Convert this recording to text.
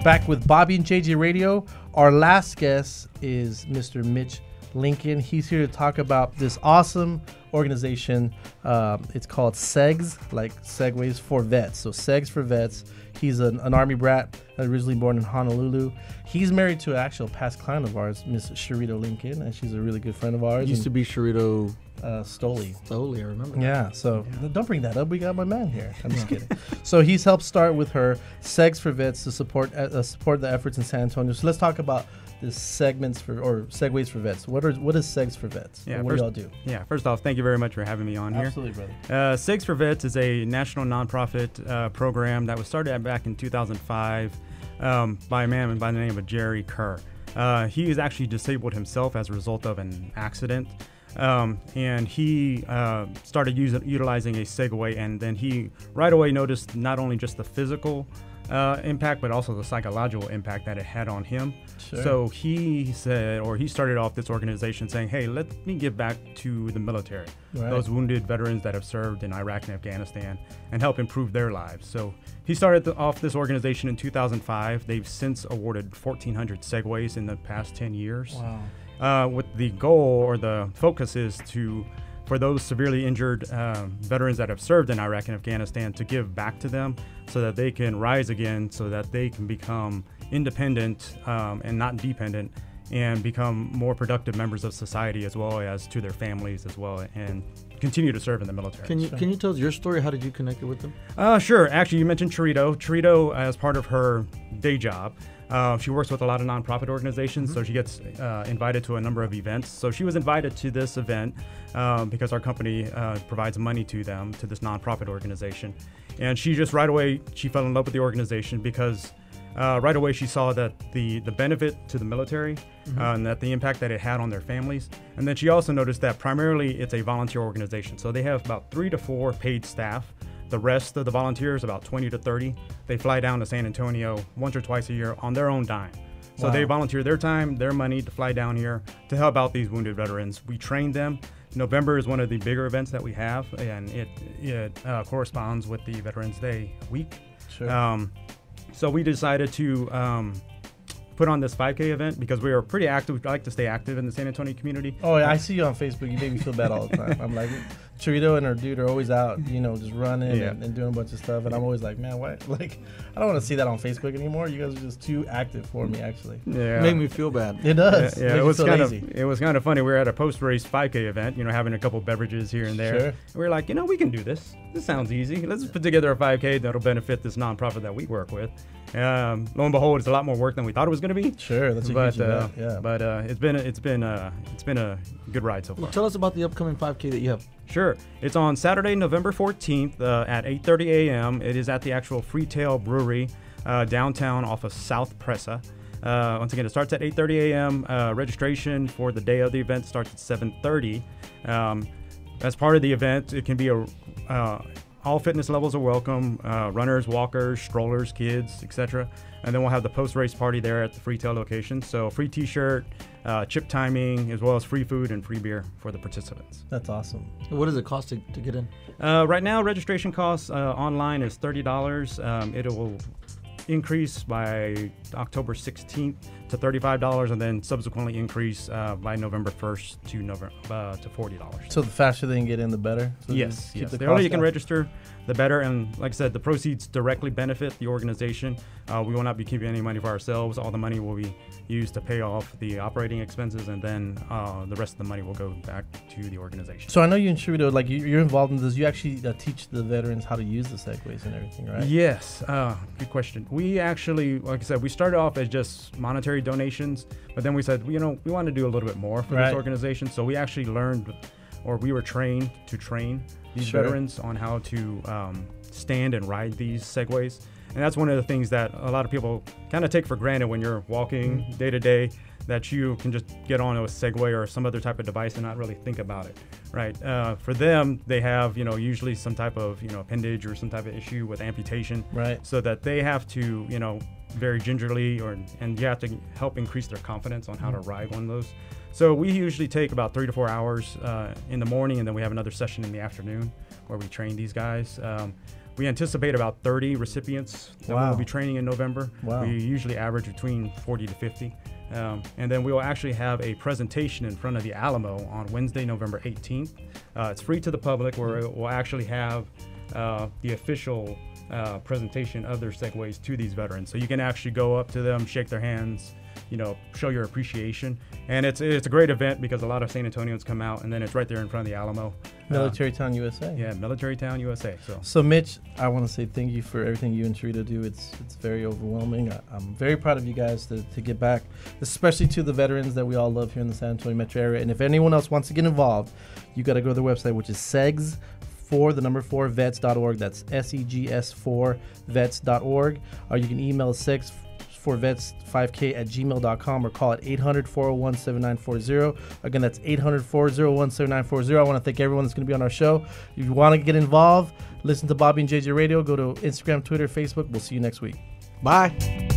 Back with Bobby and JJ Radio. Our last guest is Mr. Mitch Lincoln. He's here to talk about this awesome organization. It's called Segs, like Segways for Vets. So Segs4Vets. He's an Army brat, originally born in Honolulu. He's married to an actual past client of ours, Miss Torito Lincoln, and she's a really good friend of ours. Used to be Torito Stoli. Stoli, I remember. Yeah, so don't bring that up. We got my man here. I'm just kidding. So he's helped start with her Segs4Vets to support the efforts in San Antonio. So let's talk about this Segways for Vets. What is Segs4Vets? Yeah, what do y'all do? Yeah, first off, thank you very much for having me on here. Absolutely, brother. Segs4Vets is a national nonprofit program that was started back in 2005 by a man by the name of Jerry Kerr. He is actually disabled himself as a result of an accident. And he started utilizing a Segway, and then he right away noticed not only just the physical impact, but also the psychological impact that it had on him. Sure. So he started off this organization saying, hey, let me give back to the military, those wounded veterans that have served in Iraq and Afghanistan, and help improve their lives. So he started off this organization in 2005. They've since awarded 1,400 Segways in the past 10 years. Wow. With the goal or the focus is for those severely injured veterans that have served in Iraq and Afghanistan to give back to them so that they can rise again, so that they can become independent and not dependent, and become more productive members of society, as well as to their families as well, and continue to serve in the military. Can you tell us your story? How did you connect with them? Sure. Actually, you mentioned Torito. Torito, as part of her day job, she works with a lot of nonprofit organizations, so she gets invited to a number of events. So she was invited to this event because our company provides money to them, to this nonprofit organization. And she just right away, she fell in love with the organization because right away she saw that the benefit to the military and that the impact that it had on their families. And then she also noticed that primarily it's a volunteer organization. So they have about 3 to 4 paid staff. The rest of the volunteers, about 20 to 30, they fly down to San Antonio once or twice a year on their own dime. So they volunteer their time, their money to fly down here to help out these wounded veterans. We train them. November is one of the bigger events that we have, and it corresponds with the Veterans Day week. Sure. So we decided to put on this 5K event because we are pretty active. We like to stay active in the San Antonio community. Oh, yeah, I see you on Facebook. You make me feel bad all the time. I'm like, Torito and her dude are always out, just running and doing a bunch of stuff. And I'm always like, man, what? Like, I don't want to see that on Facebook anymore. You guys are just too active for me, actually. Yeah. It made me feel bad. It does. Yeah, it was kind of funny. We were at a post-race 5K event, having a couple beverages here and there. Sure. And we were like, we can do this. This sounds easy. Let's put together a 5K that'll benefit this nonprofit that we work with. Lo and behold, it's a lot more work than we thought it was going to be. Sure, that's a huge event. Yeah. But it's been a good ride so far. Well, tell us about the upcoming 5K that you have. Sure. It's on Saturday, November 14th at 8:30 a.m. It is at the actual Freetail Brewery downtown off of South Presa. Once again, it starts at 8:30 a.m. Registration for the day of the event starts at 7:30. As part of the event, it can be all fitness levels are welcome, runners, walkers, strollers, kids, etc. And then we'll have the post-race party there at the Freetail location. So free t-shirt, chip timing, as well as free food and free beer for the participants. That's awesome. What does it cost to get in? Right now, registration costs online is $30. It will increase by October 16th to $35, and then subsequently increase by November 1st to $40. So the faster they can get in, the better? So yes. The earlier you can register, the better. And like I said, the proceeds directly benefit the organization. We will not be keeping any money for ourselves. All the money will be used to pay off the operating expenses, and then the rest of the money will go back to the organization. So I know you and Torito, like you're involved in this. You actually teach the veterans how to use the Segways and everything, right? Yes. Good question. We actually, like I said, we started off as just monetary donations, but then we said, we want to do a little bit more for this organization. So we actually learned, or we were trained to train these veterans on how to stand and ride these Segways. And that's one of the things that a lot of people kind of take for granted when you're walking day to day, that you can just get on a Segway or some other type of device and not really think about it, right? For them, they have, usually some type of, appendage or some type of issue with amputation, right? So that they have to, very gingerly, and you have to help increase their confidence on how to ride one of those. So we usually take about 3 to 4 hours in the morning, and then we have another session in the afternoon where we train these guys. We anticipate about 30 recipients that Wow. we'll be training in November. Wow. We usually average between 40 to 50. And then we will actually have a presentation in front of the Alamo on Wednesday, November 18th. It's free to the public, where we'll actually have the official presentation of their Segways to these veterans. So you can actually go up to them, shake their hands, show your appreciation. And it's a great event because a lot of San Antonians come out, and then it's right there in front of the Alamo. Military Town, USA. Yeah, Military Town, USA. So Mitch, I want to say thank you for everything you and Torito do. It's very overwhelming. I'm very proud of you guys to get back, especially to the veterans that we all love here in the San Antonio metro area. And if anyone else wants to get involved, you got to go to their website, which is Segs4Vets.org. That's Segs4Vets.org. Or you can email Segs4Vets5k@gmail.com or call at 800-401-7940. Again, that's 800-401-7940. I want to thank everyone that's going to be on our show. If you want to get involved, listen to Bobby and JJ Radio. Go to Instagram, Twitter, Facebook. We'll see you next week. Bye.